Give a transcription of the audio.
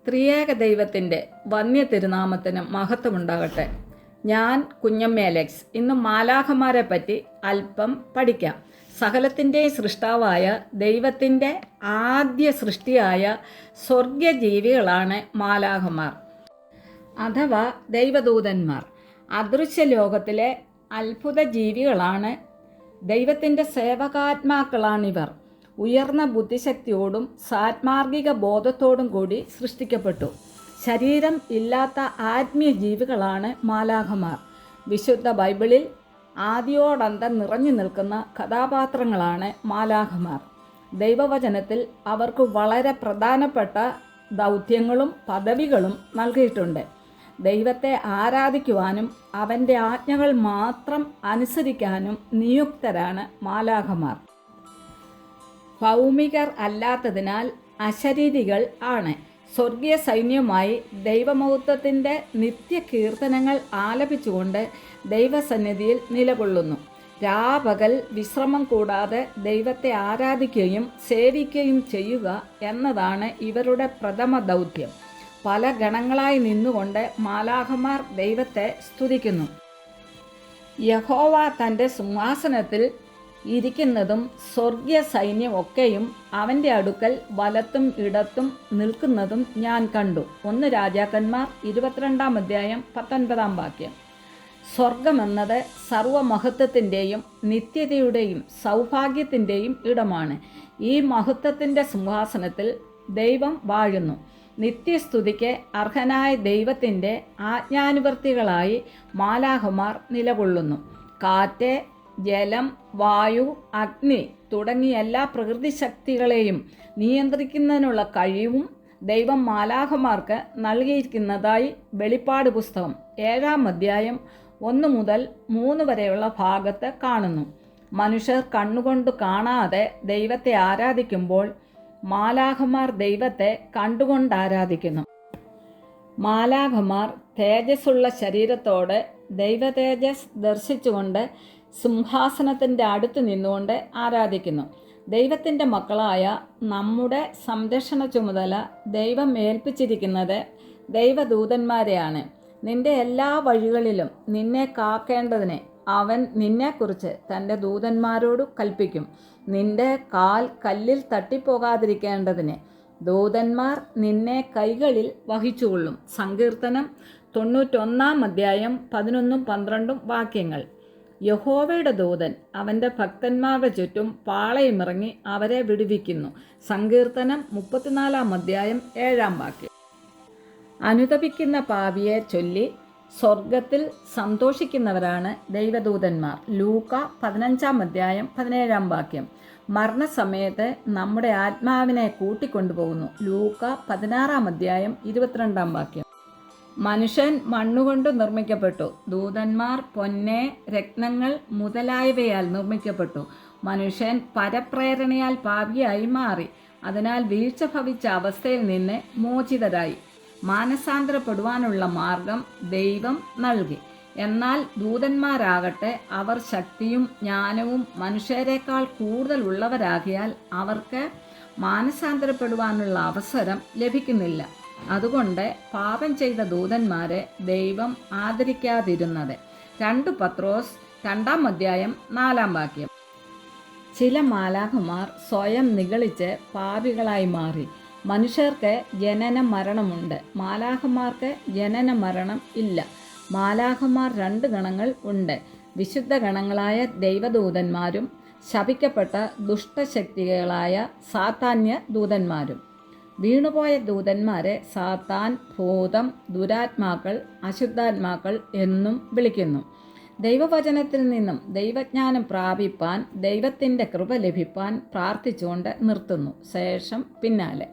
ത്രിയേക ദൈവത്തിൻ്റെ വന്യ തിരുനാമത്തിന് മഹത്വമുണ്ടാകട്ടെ. ഞാൻ കുഞ്ഞമ്മ അലക്സ്. ഇന്ന് മാലാഖമാരെ പറ്റി അല്പം പഠിക്കാം. സകലത്തിൻ്റെയും സൃഷ്ടാവായ ദൈവത്തിൻ്റെ ആദ്യ സൃഷ്ടിയായ സ്വർഗജീവികളാണ് മാലാഖമാർ അഥവാ ദൈവദൂതന്മാർ. അദൃശ്യ ലോകത്തിലെ അത്ഭുത ജീവികളാണ്. ദൈവത്തിൻ്റെ സേവകാത്മാക്കളാണിവർ. ഉയർന്ന ബുദ്ധിശക്തിയോടും സാത്മാർഗിക ബോധത്തോടും കൂടി സൃഷ്ടിക്കപ്പെട്ടു. ശരീരം ഇല്ലാത്ത ആത്മീയ ജീവികളാണ് മാലാഖമാർ. വിശുദ്ധ ബൈബിളിൽ ആദിയോടന്തം നിറഞ്ഞു നിൽക്കുന്ന കഥാപാത്രങ്ങളാണ് മാലാഖമാർ. ദൈവവചനത്തിൽ അവർക്ക് വളരെ പ്രധാനപ്പെട്ട ദൗത്യങ്ങളും പദവികളും നൽകിയിട്ടുണ്ട്. ദൈവത്തെ ആരാധിക്കുവാനും അവൻ്റെ ആജ്ഞകൾ മാത്രം അനുസരിക്കാനും നിയുക്തരാണ് മാലാഖമാർ. ഭൗമികർ അല്ലാത്തതിനാൽ അശരീരികൾ ആണ്. സ്വർഗീയ സൈന്യമായി ദൈവമഹത്വത്തിൻ്റെ നിത്യകീർത്തനങ്ങൾ ആലപിച്ചുകൊണ്ട് ദൈവസന്നിധിയിൽ നിലകൊള്ളുന്നു. രാപകൽ വിശ്രമം കൂടാതെ ദൈവത്തെ ആരാധിക്കുകയും സേവിക്കുകയും ചെയ്യുക എന്നതാണ് ഇവരുടെ പ്രഥമ ദൗത്യം. പല ഗണങ്ങളായി നിന്നുകൊണ്ട് മാലാഖമാർ ദൈവത്തെ സ്തുതിക്കുന്നു. യഹോവ തൻ്റെ സിംഹാസനത്തിൽ ഇരിക്കുന്നതും സ്വർഗീയ സൈന്യം ഒക്കെയും അവൻ്റെ അടുക്കൽ വലത്തും ഇടത്തും നിൽക്കുന്നതും ഞാൻ കണ്ടു. 1 രാജാക്കന്മാർ 22-ാം അധ്യായം 19-ാം വാക്യം. സ്വർഗമെന്നത് സർവമഹത്വത്തിൻ്റെയും നിത്യതയുടെയും സൗഭാഗ്യത്തിൻ്റെയും ഇടമാണ്. ഈ മഹത്വത്തിൻ്റെ സിംഹാസനത്തിൽ ദൈവം വാഴുന്നു. നിത്യസ്തുതിക്ക് അർഹനായ ദൈവത്തിൻ്റെ ആജ്ഞാനുവർത്തികളായി മാലാഖമാർ നിലകൊള്ളുന്നു. കാറ്റ്, ജലം, വായു, അഗ്നി തുടങ്ങിയ എല്ലാ പ്രകൃതി ശക്തികളെയും നിയന്ത്രിക്കുന്നതിനുള്ള കഴിവും ദൈവം മാലാഖമാർക്ക് നൽകിയിരിക്കുന്നതായി വെളിപ്പാട് പുസ്തകം 7-ാം അധ്യായം 1 മുതൽ 3 വരെയുള്ള ഭാഗത്ത് കാണുന്നു. മനുഷ്യർ കണ്ണുകൊണ്ട് കാണാതെ ദൈവത്തെ ആരാധിക്കുമ്പോൾ മാലാഖമാർ ദൈവത്തെ കണ്ടുകൊണ്ട് ആരാധിക്കുന്നു. മാലാഖമാർ തേജസ്സുള്ള ശരീരത്തോടെ ദൈവ തേജസ് ദർശിച്ചുകൊണ്ട് സിംഹാസനത്തിൻ്റെ അടുത്ത് നിന്നുകൊണ്ട് ആരാധിക്കുന്നു. ദൈവത്തിൻ്റെ മക്കളായ നമ്മുടെ സംരക്ഷണ ചുമതല ദൈവം ഏൽപ്പിച്ചിരിക്കുന്നത് ദൈവദൂതന്മാരെയാണ്. നിന്റെ എല്ലാ വഴികളിലും നിന്നെ കാക്കേണ്ടതിന് അവൻ നിന്നെക്കുറിച്ച് തൻ്റെ ദൂതന്മാരോട് കൽപ്പിക്കും. നിന്റെ കാൽ കല്ലിൽ തട്ടിപ്പോകാതിരിക്കേണ്ടതിന് ദൂതന്മാർ നിന്നെ കൈകളിൽ വഹിച്ചുകൊള്ളും. സങ്കീർത്തനം 91-ാം അധ്യായം 11-12 വാക്യങ്ങൾ. യഹോവയുടെ ദൂതൻ അവൻ്റെ ഭക്തന്മാരുടെ ചുറ്റും പാളയമിറങ്ങി അവരെ വിടുവിക്കുന്നു. സങ്കീർത്തനം 34-ാം അധ്യായം 7-ാം വാക്യം. അനുതപിക്കുന്ന പാപിയെ ചൊല്ലി സ്വർഗത്തിൽ സന്തോഷിക്കുന്നവരാണ് ദൈവദൂതന്മാർ. ലൂക്ക 15-ാം അധ്യായം 17-ാം വാക്യം. മരണസമയത്ത് നമ്മുടെ ആത്മാവിനെ കൂട്ടിക്കൊണ്ടുപോകുന്നു. ലൂക്ക 16-ാം അധ്യായം 22-ാം വാക്യം. മനുഷ്യൻ മണ്ണുകൊണ്ട് നിർമ്മിക്കപ്പെട്ടു. ദൂതന്മാർ പൊന്ന്, രത്നങ്ങൾ മുതലായവയാൽ നിർമ്മിക്കപ്പെട്ടു. മനുഷ്യൻ പരപ്രേരണയാൽ പാപിയായി മാറി. അതിനാൽ വീഴ്ച ഭവിച്ച അവസ്ഥയിൽ നിന്ന് മോചിതരായി. മാനസാന്തരപ്പെടുവാനുള്ള മാർഗം ദൈവം നൽകി. എന്നാൽ ദൂതന്മാരാകട്ടെ അവർ ശക്തിയും ജ്ഞാനവും മനുഷ്യരെക്കാൾ കൂടുതൽ ഉള്ളവരാകിയാൽ അവർക്ക് മാനസാന്തരപ്പെടുവാനുള്ള അവസരം ലഭിക്കുന്നില്ല. അതുകൊണ്ട് പാപം ചെയ്ത ദൂതന്മാരെ ദൈവം ആദരിക്കാതിരുന്നത്. 2 പത്രോസ് 2-ാം അധ്യായം 4-ാം വാക്യം. ചില മാലാഖമാർ സ്വയം നിഗളിച്ച് പാപികളായി മാറി. മനുഷ്യർക്ക് ജനന മരണമുണ്ട്, മാലാഖമാർക്ക് ജനന മരണം ഇല്ല. മാലാഖമാർ 2 ഗണങ്ങൾ ഉണ്ട്. വിശുദ്ധ ഗണങ്ങളായ ദൈവദൂതന്മാരും ശപിക്കപ്പെട്ട ദുഷ്ടശക്തികളായ സാത്താന്യ ദൂതന്മാരും. വീണുപോയ ദൂതന്മാരെ സാത്താൻ, ഭൂതം, ദുരാത്മാക്കൾ, അശുദ്ധാത്മാക്കൾ എന്നും വിളിക്കുന്നു. ദൈവവചനത്തിൽ നിന്നും ദൈവജ്ഞാനം പ്രാപിപ്പാൻ, ദൈവത്തിൻ്റെ കൃപ ലഭിപ്പാൻ പ്രാർത്ഥിച്ചുകൊണ്ട് നിർത്തുന്നു. ശേഷം പിന്നാലെ